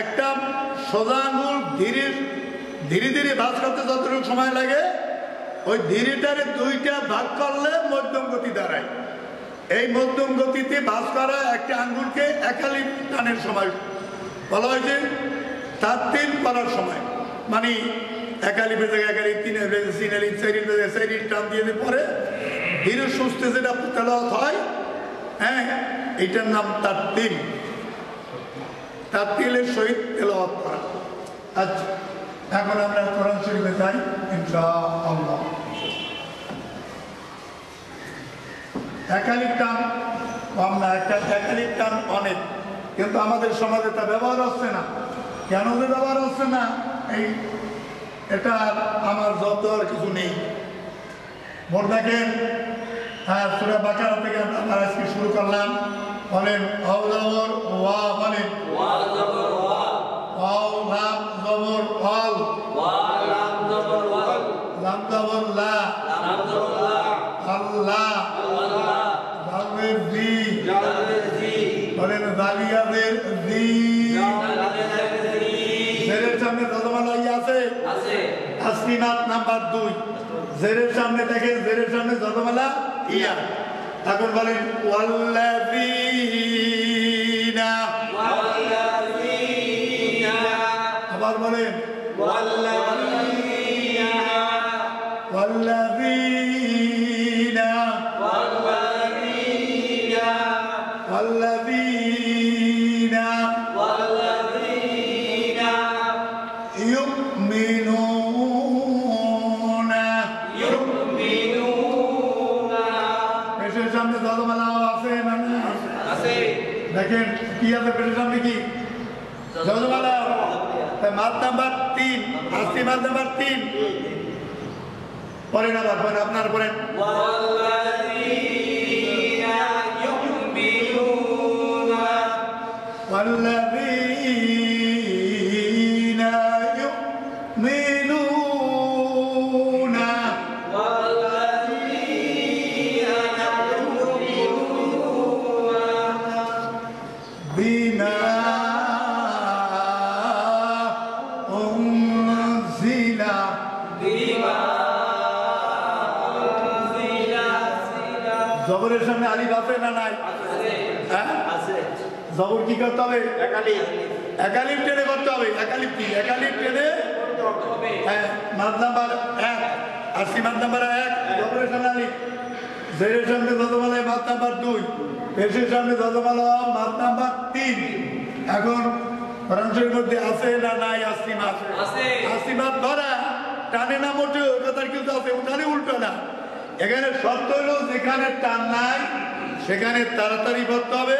একটা সোজা আঙ্গুল ধীরে ধীরে ধীরে ভাঁজ করতে যতটুকু সময় লাগে, ওই ধীরেটারে দুইটা ভাগ করলে মধ্যম গতি দাঁড়ায়। এই মধ্যম গতিতে ভাঁজ করা একটা আঙ্গুলকে একালিপ টানের সময় বলা হয়েছে। তার তিন করার সময় মানে একালিপের জায়গায় একালিপ, তিনের বেজে সিনালিপ, চারির বেজে চারির টান দিয়ে পরে ধীরে সুস্থে যেটা তেলাওয়াত হয়, হ্যাঁ, এইটার নাম তার তিল। তার তিলের সহিত তেলাওয়াত করা। আচ্ছা, এখন আমরা কোরআন শরীফে যাই ইনশাআল্লাহ। একালিপ টান কম না, একালিপ টান অনেক, কিন্তু আমাদের সমাজে তা ব্যবহার হচ্ছে না। কেন যে ব্যবহার হচ্ছে না, এই এটা আমার যত আর কিছু নেই। ভোট দেখেন, হ্যাঁ, সূরা বাকারা থেকে আমরা আজকে শুরু করলাম। বলেন ওয়া জবর ওয়া, বলেন ওয়া জবর ওয়া, ওয়া লাম জবর ওয়াল, ওয়া লাম জবর ওয়াল, লাম জবর লা, লাম জবর লা, আল্লাহ, আল্লাহ, জালের জি, জালের জি, বলেন জালিয়াদের জি, জালের জি, জেরের সামনে যজমালা আছে, আছে, তাসলিমাত নাম্বার 2, জেরের সামনে দেখেন, জেরের সামনে যজমালা ইয়া। এখন বলেন ওয়াল্লাযীনা, ওয়াল্লাযীনা, আবার বলেন ওয়াল্লাযীনা, ওয়াল্লাযীনা, ওয়াল্লাযীনা, ওয়াল্লাযীনা ওয়াল্লাযীনা ইউমিনুনা, ইউমিনুনা দেখেন কি আছে পেটের সামনে কি জজমালা মাত নাম্বার 3 আসি মাত নাম্বার 3 পরে না পরে আপনার পরে والذين يؤمنون بما أنزل জবরের সামনে আলিফ আছে না নাই? হ্যাঁ জবর কি করতে হবে? একালিফ টেনে করতে হবে। একালিফ কি? একালিফ টেনে হ্যাঁ মাদ নাম্বার 1 আসি মাদ নাম্বার 1 জবরের সামনে আলিফ, জেরের সামনে যজমালায় মাদ নাম্বার 2, পেশের সামনে যজমালা মাদ নাম্বার 3। এখন কোরআন শরীফের মধ্যে আছে না নাই? আসি মাদ আছে। আসি মাদ ধরা টানে না মোটে কথার কিন্তু আছে, ওখানে উল্টো না। এখানে শর্ত হলো যেখানে টান নাই সেখানে তাড়াতাড়ি পড়তে হবে,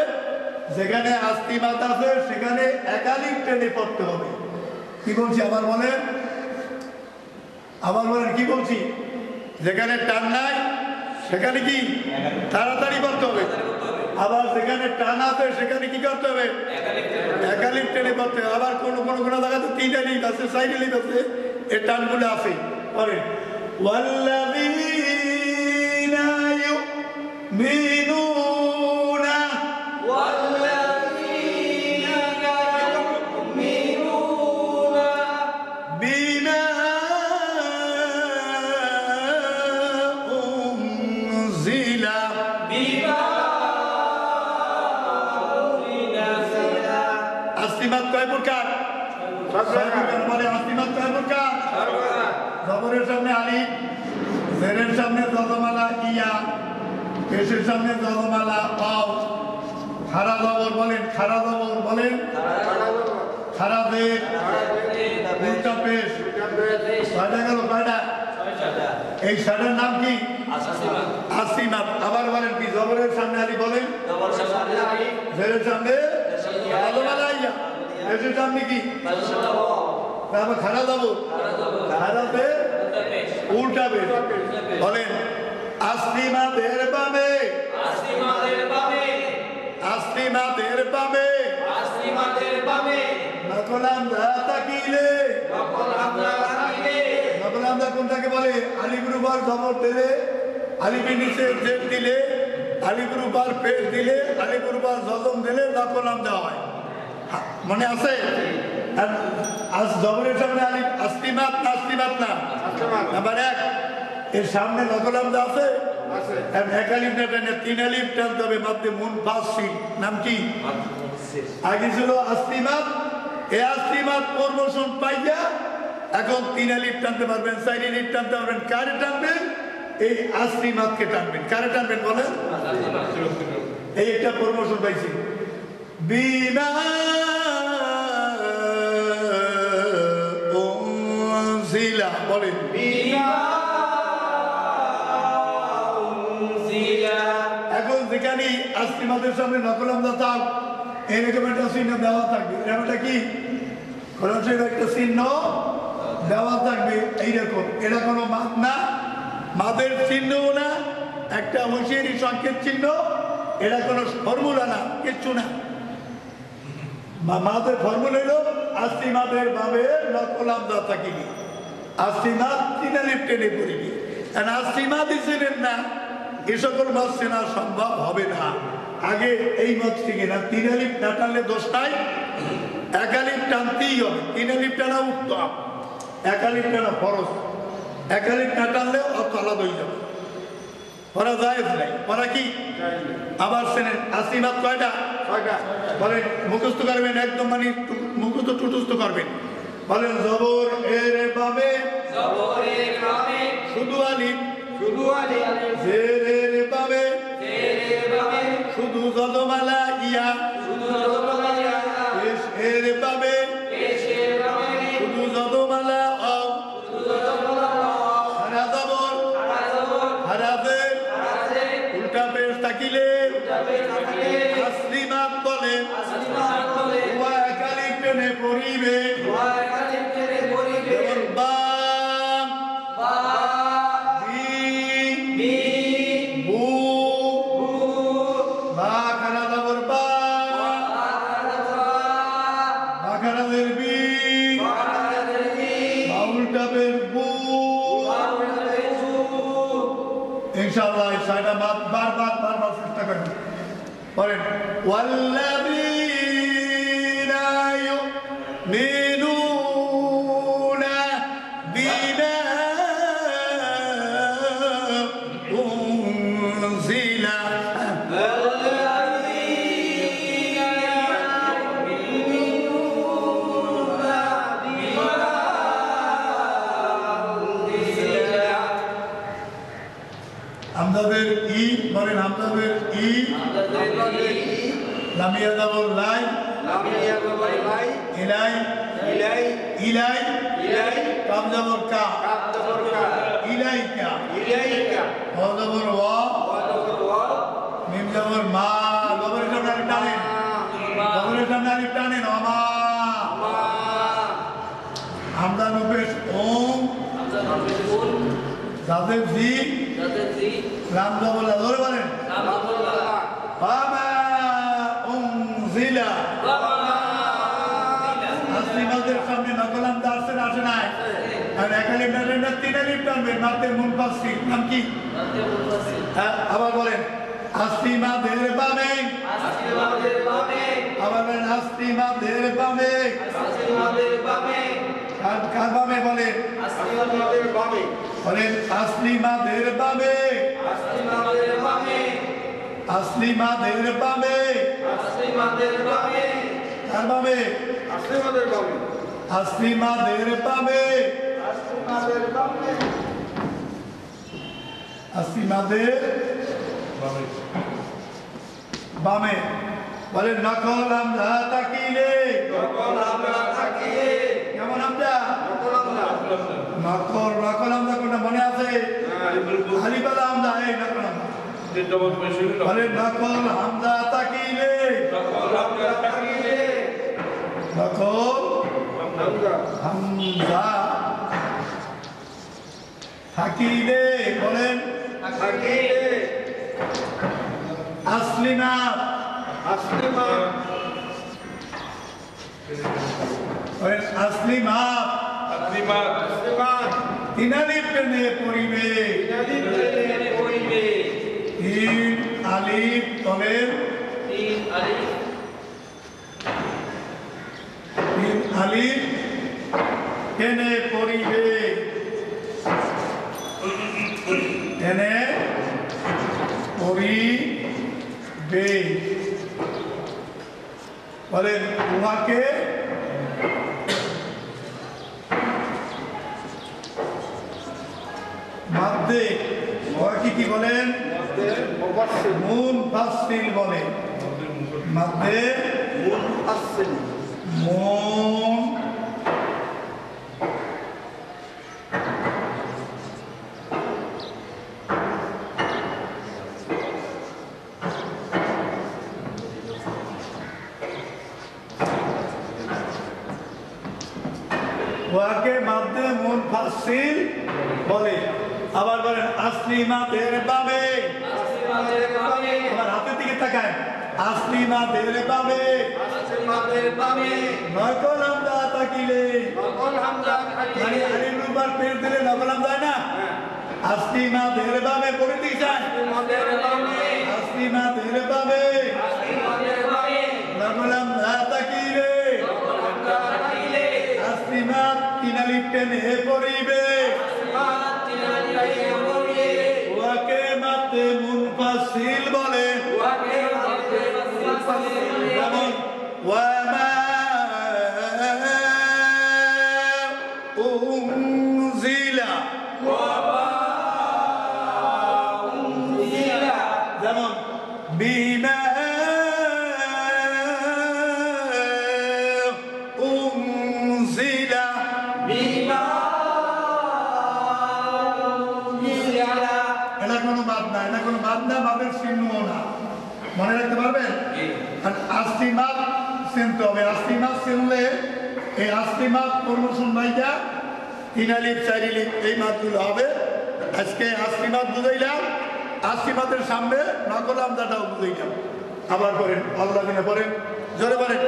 যেখানে আস্তি মাত আছে সেখানে একালিক টেনে পড়তে হবে। কি বলছি আবার বলেন, আবার বলেন কি বলছি? যেখানে টান নাই সেখানে কি তাড়াতাড়ি পড়তে হবে, আবার যেখানে টান আছে সেখানে কি করতে হবে? একালিক টেনে পড়তে হবে। আবার কোনো কোনো কোনো জায়গাতে 3 আলিফ আছে 4 আলিফ আছে, এই টানগুলো আছে। পরে والذين يؤمنون بما أنزل আসিমাত কয় প্রকার? বলে আসিমাত কয় প্রকার? জবরের সামনে আলিফ, জেরের সামনে যজমালা ইয়া, পেশের সামনে যজমালা ওয়াও, খারা জবর বলেন, খারা জবর বলেন, খারা জের, উল্টা পেশ। কয়টা গেল? কয়টা? এই শাড়ির নাম কি? আসিমাত। আবার বলেন কি? জবরের সামনে আলিফ বলেন, জেরের সামনে যজমালা ইয়া, পেশের সামনে কি? তারপর খারা জবর, খারা জের, উল্টা পেশ। বলেন আসলিমাতের পাবে, আসলিমাতের পাবে, নকল আমদা তাকিলে, নকল আমদা কোনটাকে বলে? আলিফের উপর জবর দিলে, আলিফের নিচে জের দিলে, আলিফের উপর পেশ দিলে, আলিফের উপর জজম দিলে নকল আমদা হয়। মনে আছে? আজ জবরের সামনে আলিফ আসলিমাত না আসলিমাত না? নাম্বার 1 এর সামনে নকল আমদা আছে, এক আলিফ না টানে 3 আলিফ টানতে হবে মাত্র মুনফাসিল। নাম কি? আগে ছিল আসলিমাত, এই আসলিমাত প্রমোশন পাইয়া এখন 3 আলিফ টানতে পারবেন, 4 আলিফ টানতে পারবেন। কারে টানবেন? এই আসলিমাতকে টানবেন। কারে টানবেন বলেন? এই একটা প্রমোশন পাইছি। বিমা উনজিলা বলেন, এখন যেখানে আসলিমাতের সামনে নকল আমদা থাক এরকম একটা চিহ্ন দেওয়া থাকবে। এটা কি? কোরআন শরীফে একটা চিহ্ন দেওয়া থাকবে এইরকম। এটা কোনো মাদ না, মাদের চিহ্নও না, একটা হুঁশিয়ারি সংকেত চিহ্ন। এটা কোনো ফর্মুলা না, কিচ্ছু না। মাদের ফর্মুলা হলো আসলিমাতের ভাবে নকল আমদা থাকিনি, আসলিমাত 3 আলিফ টেনে পড়িনি। আসলিমাতই ছিলেন না, এ সকল মাছ চেনা সম্ভব হবে না। আগে এই মত থেকে না 3 আলিফ না টানলে দোষ নাই, 1 আলিফ টানতেই হবে। 3 আলিফ টানা উত্তম, 1 আলিফ টানা ফরজ। 1 আলিফ না টানলে অর্থ আলাদা হয়ে যাবে, পড়া জায়েজ নাই। পড়া কি? আবার শোনেন আসলিমাত কয়টা? বলেন মুখস্থ করবেন, একদম মানে মুখস্থ টুটস্থ করবেন। বলেন জবর এর বাবে, শুধু আলিফ, জের এর বাবে, শুধু যজমালা ইয়া, পেশ এর বাবে, শুধু যজমালা ওয়াও, খারা জবর, খারা জের, উল্টা পেশ থাকিলে আসলিমাত বলেন। বলেন বু। ইনশাআল্লাহ ছয়টা বারবার চেষ্টা করেন। বলেন ওয়াল্লাযীনা ইউমিনুনা বিমা উনজিলা আমদাদের ই বলেন আমদাদের ই লামিয়া দাবল লাই ইলাই ইলাই কাম দাবল কা ইলাইকা ওয়া দাবল ওয়া মিম দাবল মা দাবল টানেন আমা আমদা রূপেশ ওম যাদের জি লাম দাবল ধরে বলেন বাবা উনজিলা আসলিমাদের সামনে নকলাম দার্সেন আসে নাই আর একালিমটা তিন আলিফ টানবেন মাতে মুনফাসিল নাম কি আবার বলেন আসলিমাদের বামে আবার বলেন আসলিমাদের বামে কার বামে বলেন বলেন আসলিমাদের বামে আসলিমাদের বামে কার বামে আসলিমাদের বামে আসলিমাদের বামে বলেন নকল আমরা তাকিলে কেমন আমরা নকল আমরা কোনটা মনে আছে আলিবালা আমরা এই নকল আমরা বলেন নকল হামজা তাকিলে নকল হামজা তাকিলে বলেন আসলিমা বলেন আসলিমা তিন আলিফ টেনে পড়িবে তিন আলিফ বলেন তিন আলিফ টেনে পড়িবে টেনে পড়িবে বলেন উহাকে মাদ্দে ওয়াকি কি বলেন মুনফাসিল বলেন মাদ্দে মুন ওয়াকে মাদ্দে মুনফাসিল বলে আবার বলেন আসলিমাদের বামে আমার হাতের দিকে তাকায় আসলিমাদের বামে নকল হামজা তাকিলে মানে আলিফ রূপার পেশ দিলে নকল হামজা হয় না আসলিমাদের বামে পড়ে দিয়েছেন আসলিমাদের বামে নকল হামজা তাকিলে আসলিমাত তিন আলিফ টেনে পড়িবে ওয়াকে মাতে মুনফাসিল বলে যেমন ওয়ামা উনজিলা যেমন বিমা উনজিলা এটা কোনো বাদ না বাদের চিহ্ন না মনে রাখতে পারবেন আসলিমাত চিনতে হবে আসলিমাত চিনলে এই আসলিমাত প্রমোশন ভাইটা তিন আলিফ চার আলিফ এই মাতগুলো হবে আজকে আসলিমাত বুঝাইলাম আসলিমাতের সামনে নকল আমদাটাও বুঝাইলাম আবার করেন আল্লাহ দিনে পড়েন জোরে পড়েন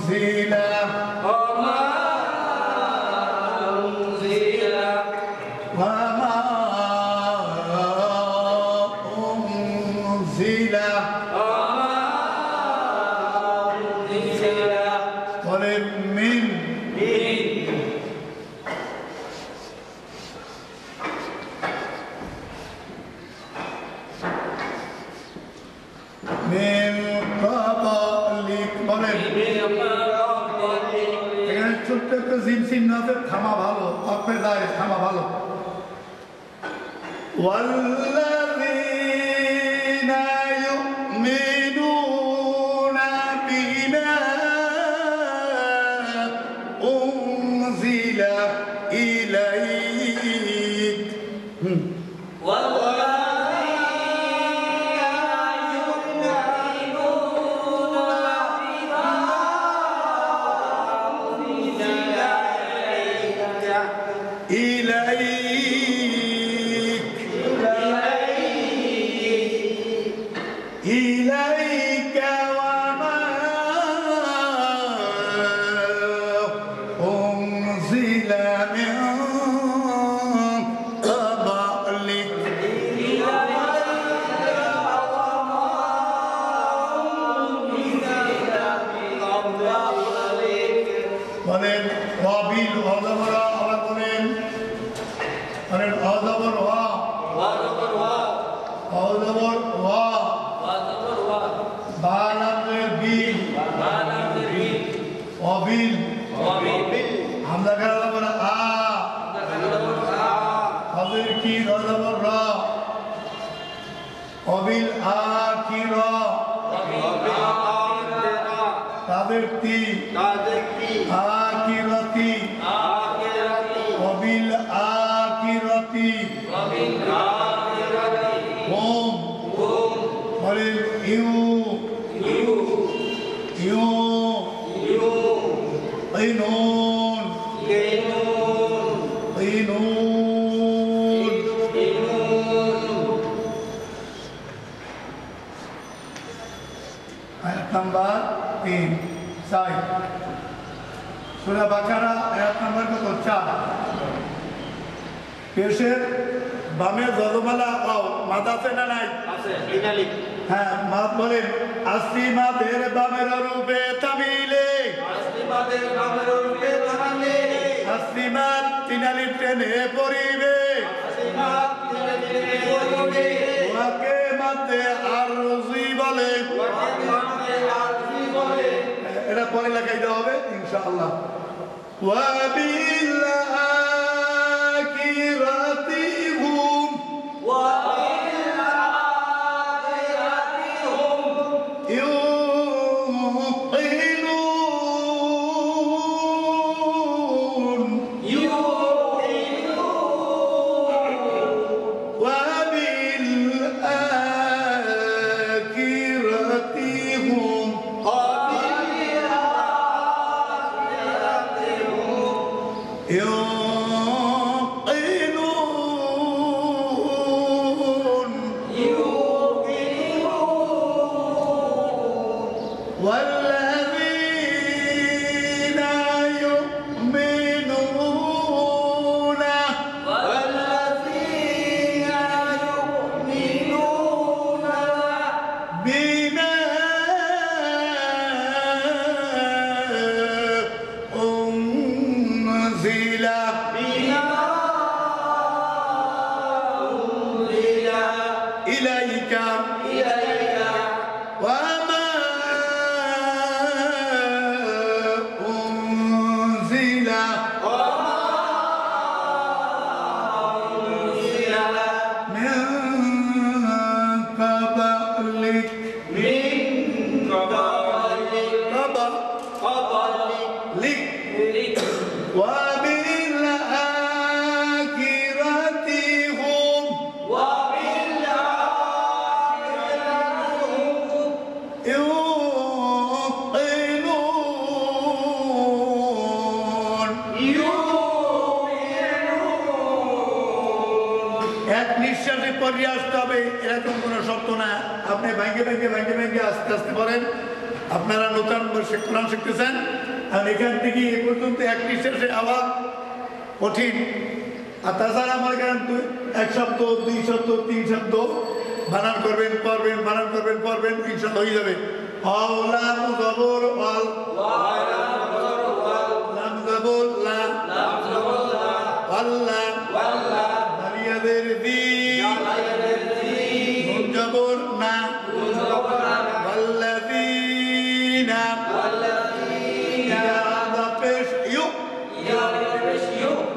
أنزل وما أنزل وما أنزل وما أنزل বলেন মিন মিন ক্বাবলিক বলেন এখানে ছোট্ট একটা জিম চিহ্ন আছে থামা ভালো অপে যায় থামা ভালো والذين يؤمنون بما أنزل إليك إليك وما أنزل من قبلك বলেন ওয়াবিল অজবরা আবার বলেন বলেন অজবর ওয়া অজবর ওয়া বালামের বিল অবিল হামজা কারা বলে আ হাজের কি অজবর রা অবিল আ কি রা তাদের তি আকিরাতি অবিল আকিরাতি ওম বলেন ইউ ইউ ইনুন ইনুন আয়াত নাম্বার 3 6 সূরা বাকারা আয়াত নাম্বার কত 4 পেশের বামে জজমালা পাও মাথা আছে না নাই হ্যাঁ মাত বলেন আসিমাদের বামের রূপে তামিলে আসিমাত তিনালি ট্রেনে পড়িবে ওয়াকে মাতে আরজি বলে এটা পরে লাগাইতে হবে ইনশাআল্লাহ ওয়াবিল আখিরাতিহুম يوقنون وبالآخرة هم يوقنون والذين يؤمنون بما أنزل إليك وما أنزل من قبلك قبلك وبالآخرة هم يوقنون এক নিঃশ্বাসে পড়ে আসতে হবে এরকম কোনো শর্ত না আপনি ভাঙ্গে ভাঙ্গে ভাঙ্গে ভাঙ্গে আস্তে আস্তে পড়েন আপনারা নতুন বর্ষে কোরআন শিখতেছেন আর এখান থেকে এ পর্যন্ত এক নিঃশ্বাসে আবার কঠিন। আর তাছাড়া আমার কারণ 1 শব্দ 2 শব্দ 3 শব্দ বানান করবেন পড়বেন, বানান করবেন পড়বেন, ইনশাআল্লাহ হয়ে যাবে। লাম জবর ওয়াল, লাম জবর লা, ওয়াল্লা, দালিয়াদের দি, নুন জবর না, ওয়াল্লাযীনা, হামজা পেশ ইউ,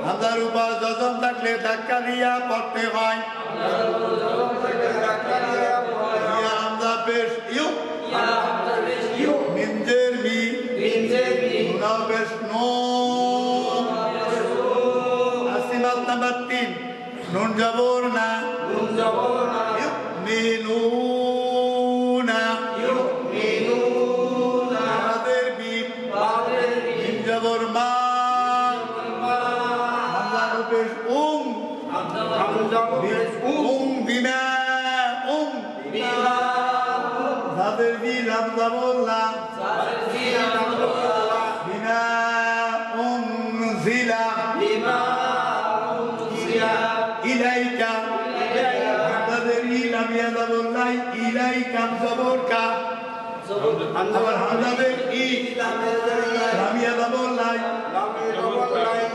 হামজার উপর জজম থাকলে ধাক্কা দিয়া পড়তে হয়। হামজা পেশ ইউ, মিমজের মি, নুনা পেশ নো। আসিমাত নাম্বার 3, নুন জবর না, ইউমিনুনা, আমাদের বিপ, মিম জবর মা, হামজা পেশ বিমা, যাদের বি লাম জবর লা, বিমা উনজিলা, ইলাইকা, যাদের ই লাম ইয়া জবর লাই, ইলাইকা জবর কা, আবার হামজাদের ই লাম ইয়া জবর লাই,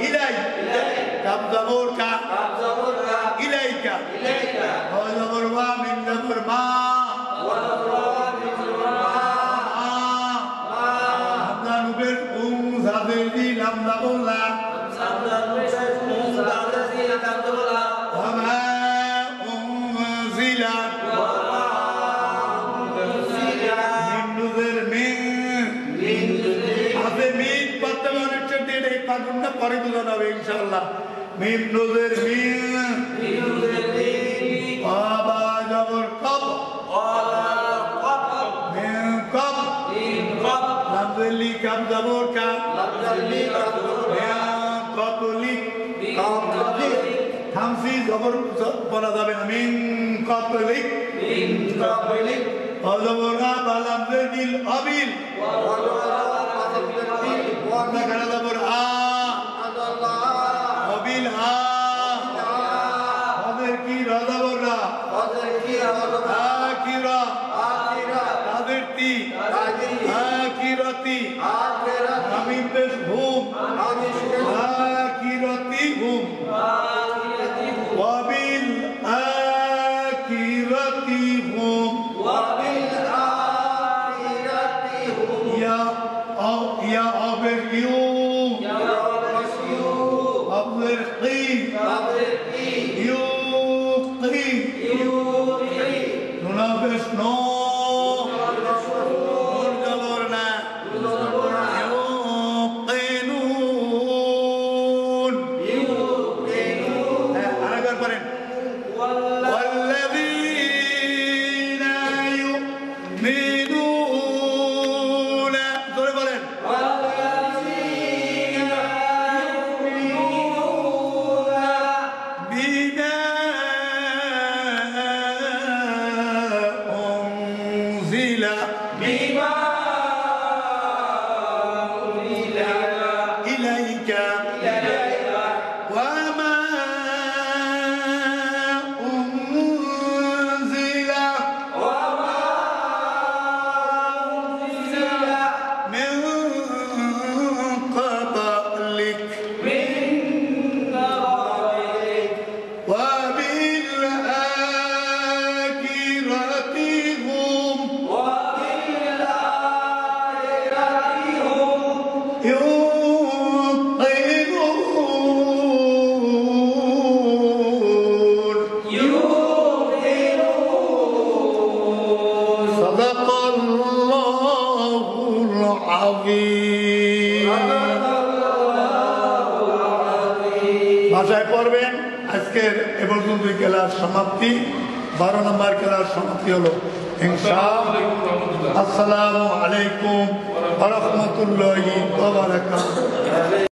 ইলাই, কাম জবর কা, ইলাইকা, ওয়া জবর ওয়া, মিম জবর মা, হামজা নুবের যাদের ই লাম জবর লা, ওয়ামা উনজিলা, মিম নুজের মিন, হাতে মিন পড়তে অনেক ছোট, এই পাগুনটা পরে বোঝানো হবে ইনশাআল্লাহ। মিম নুজের মিন, বাবা জবর কব, মিন কব, লামজলি কাম জবর কা, কতলিক, থামসি জবর বলা যাবে না, মিন কতলিক, অজবর আবা লামজলিল অবিল, খানা জবর আ, অবিল আ, ওদের কি রাজাবর রা, আকিরা, তাদের তি, আকিরাতি, আমি বেশ হুম, আকিরাতি হুম, ওয়াবিল আকিরাতি হুম, ইয়া অবের ইউ, অবের কি, ইউ কি, নুনা বেশ নো, নুন জবর না, ইউকিনুন, আরেকবার পড়েন, ওয়াল্লাযীনা ইউমিনুনা, জোরে বলেন, বিমা উনজিলা, ইলাইকা, ওয়ামা উনজিলা, মিন ক্বাবলিক, ওয়াবিল আখিরাতি হুম يوقنون. صدق الله العظيم. ভাষায় পড়বেন। আজকের এ পর্যন্ত খেলার সমাপ্তি, 12 নম্বর খেলার সমাপ্তি হলো ইনশাআল্লাহ। আসসালামু আলাইকুম ওয়া রাহমাতুল্লাহি ওয়া বারাকাতুহু।